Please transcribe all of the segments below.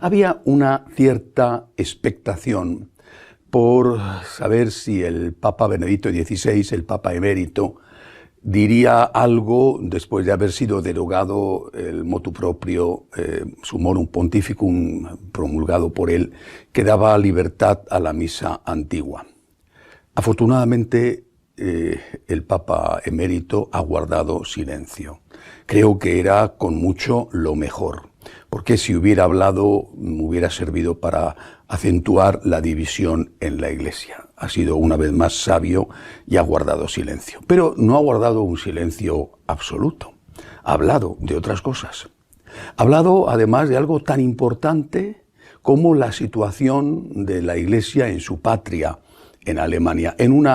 Había una cierta expectación por saber si el Papa Benedicto XVI, el Papa emérito, diría algo después de haber sido derogado el motu proprio, Summorum Pontificum, promulgado por él, que daba libertad a la misa antigua. Afortunadamente, el Papa emérito ha guardado silencio. Creo que era con mucho lo mejor, porque si hubiera hablado hubiera servido para acentuar la división en la Iglesia. Ha sido una vez más sabio y ha guardado silencio. Pero no ha guardado un silencio absoluto. Ha hablado de otras cosas. Ha hablado además de algo tan importante como la situación de la Iglesia en su patria, en Alemania. En un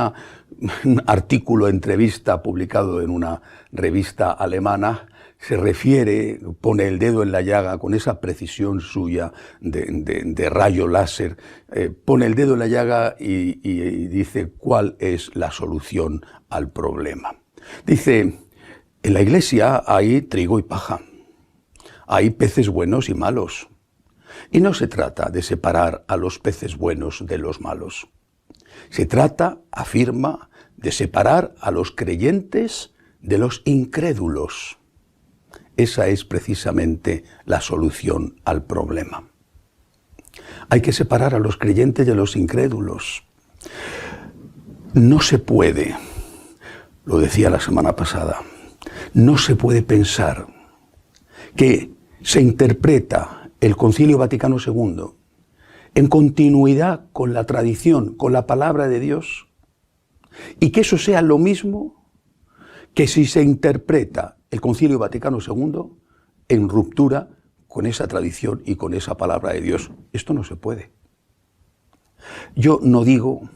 artículo, entrevista publicado en una revista alemana, se refiere, pone el dedo en la llaga con esa precisión suya de rayo láser, pone el dedo en la llaga y dice cuál es la solución al problema. Dice, en la Iglesia hay trigo y paja, hay peces buenos y malos, y no se trata de separar a los peces buenos de los malos. Se trata, afirma, de separar a los creyentes de los incrédulos. Esa es precisamente la solución al problema. Hay que separar a los creyentes de los incrédulos. No se puede, lo decía la semana pasada, no se puede pensar que se interpreta el Concilio Vaticano II en continuidad con la tradición, con la palabra de Dios, y que eso sea lo mismo que si se interpreta el Concilio Vaticano II en ruptura con esa tradición y con esa palabra de Dios. Esto no se puede. Yo no digo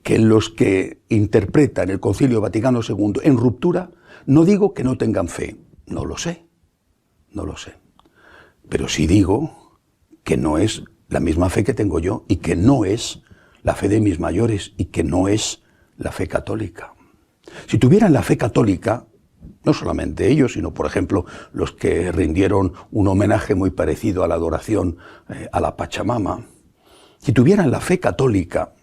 que los que interpretan el Concilio Vaticano II en ruptura, no digo que no tengan fe. No lo sé. Pero sí digo que no es la misma fe que tengo yo y que no es la fe de mis mayores y que no es la fe católica. Si tuvieran la fe católica, no solamente ellos, sino por ejemplo los que rindieron un homenaje muy parecido a la adoración a la Pachamama, si tuvieran la fe católica,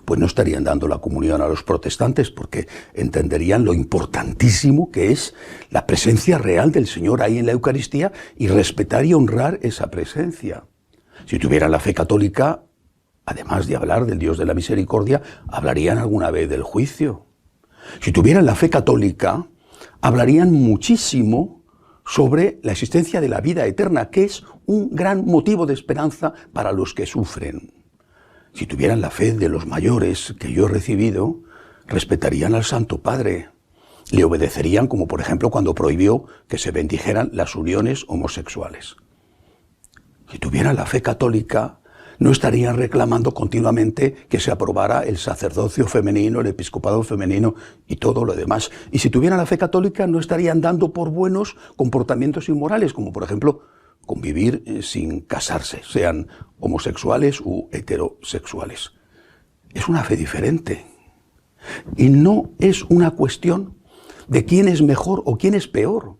pues no estarían dando la comunión a los protestantes porque entenderían lo importantísimo que es la presencia real del Señor ahí en la Eucaristía y respetar y honrar esa presencia. Si tuvieran la fe católica, además de hablar del Dios de la misericordia, hablarían alguna vez del juicio. Si tuvieran la fe católica, hablarían muchísimo sobre la existencia de la vida eterna, que es un gran motivo de esperanza para los que sufren. Si tuvieran la fe de los mayores que yo he recibido, respetarían al Santo Padre. Le obedecerían, como por ejemplo cuando prohibió que se bendijeran las uniones homosexuales. Si tuvieran la fe católica, no estarían reclamando continuamente que se aprobara el sacerdocio femenino, el episcopado femenino y todo lo demás. Y si tuvieran la fe católica, no estarían dando por buenos comportamientos inmorales, como por ejemplo convivir sin casarse, sean homosexuales u heterosexuales. Es una fe diferente. Y no es una cuestión de quién es mejor o quién es peor.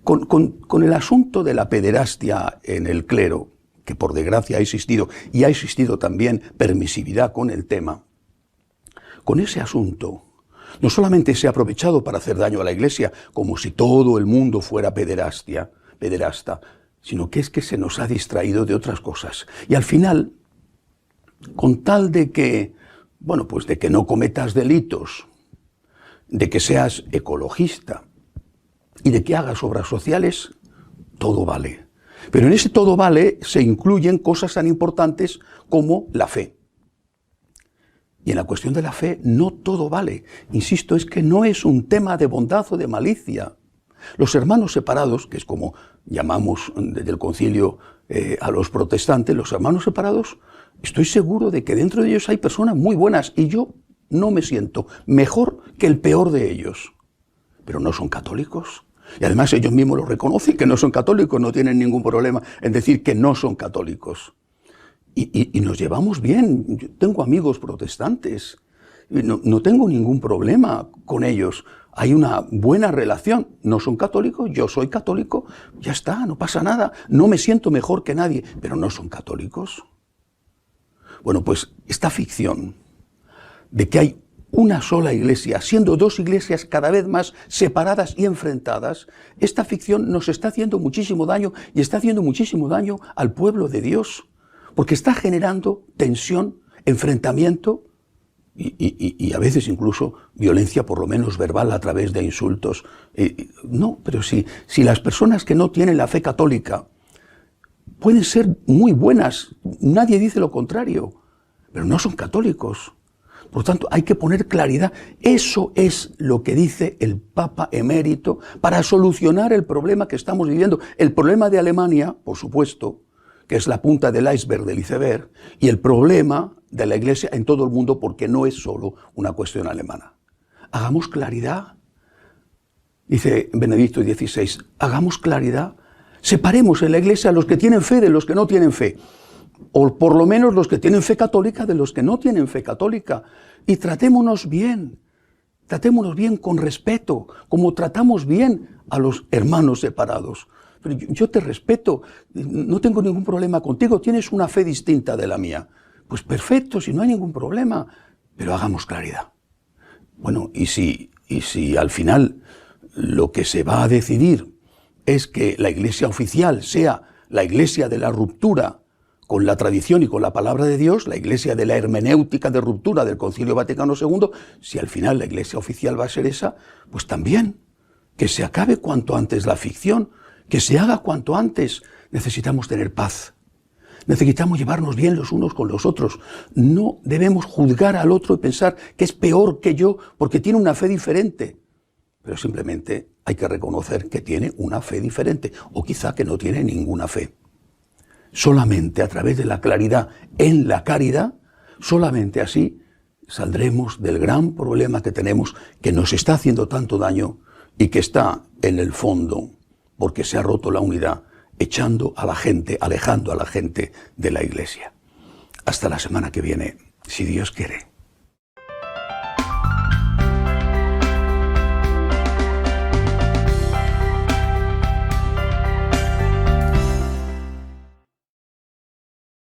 Con el asunto de la pederastia en el clero, que por desgracia ha existido, y ha existido también permisividad con el tema, con ese asunto no solamente se ha aprovechado para hacer daño a la Iglesia, como si todo el mundo fuera pederasta, sino que es que se nos ha distraído de otras cosas. Y al final, con tal de que, pues de que no cometas delitos, de que seas ecologista y de que hagas obras sociales, todo vale. Pero en ese todo vale se incluyen cosas tan importantes como la fe. Y en la cuestión de la fe no todo vale. Insisto, es que no es un tema de bondad o de malicia. Los hermanos separados, que es como llamamos desde el concilio a los protestantes, los hermanos separados, estoy seguro de que dentro de ellos hay personas muy buenas y yo no me siento mejor que el peor de ellos. Pero no son católicos. Y además ellos mismos lo reconocen que no son católicos, no tienen ningún problema en decir que no son católicos. Y nos llevamos bien. Yo tengo amigos protestantes, no tengo ningún problema con ellos. hay una buena relación. No son católicos, yo soy católico, ya está, no pasa nada. No me siento mejor que nadie, pero no son católicos. Bueno, pues esta ficción de que hay una sola iglesia, siendo dos iglesias cada vez más separadas y enfrentadas, esta ficción nos está haciendo muchísimo daño y está haciendo muchísimo daño al pueblo de Dios, porque está generando tensión, enfrentamiento y a veces incluso violencia, por lo menos verbal, a través de insultos. No, pero si las personas que no tienen la fe católica pueden ser muy buenas, nadie dice lo contrario, pero no son católicos. Por lo tanto, hay que poner claridad. Eso es lo que dice el Papa emérito para solucionar el problema que estamos viviendo. El problema de Alemania, por supuesto, que es la punta del iceberg del iceberg, y el problema de la Iglesia en todo el mundo, porque no es solo una cuestión alemana. Hagamos claridad, dice Benedicto XVI, hagamos claridad, separemos en la Iglesia a los que tienen fe de los que no tienen fe, o por lo menos los que tienen fe católica de los que no tienen fe católica, y tratémonos bien con respeto, como tratamos bien a los hermanos separados. Pero yo te respeto, no tengo ningún problema contigo, tienes una fe distinta de la mía. Pues perfecto, si no hay ningún problema, pero hagamos claridad. Bueno, y si al final lo que se va a decidir es que la Iglesia oficial sea la Iglesia de la ruptura con la tradición y con la palabra de Dios, la Iglesia de la hermenéutica de ruptura del Concilio Vaticano II, si al final la Iglesia oficial va a ser esa, pues también, que se acabe cuanto antes la ficción, que se haga cuanto antes. Necesitamos tener paz. Necesitamos llevarnos bien los unos con los otros. No debemos juzgar al otro y pensar que es peor que yo porque tiene una fe diferente. Pero simplemente hay que reconocer que tiene una fe diferente o quizá que no tiene ninguna fe. Solamente a través de la claridad en la caridad, solamente así saldremos del gran problema que tenemos, que nos está haciendo tanto daño y que está en el fondo, porque se ha roto la unidad, echando a la gente, alejando a la gente de la Iglesia. Hasta la semana que viene, si Dios quiere.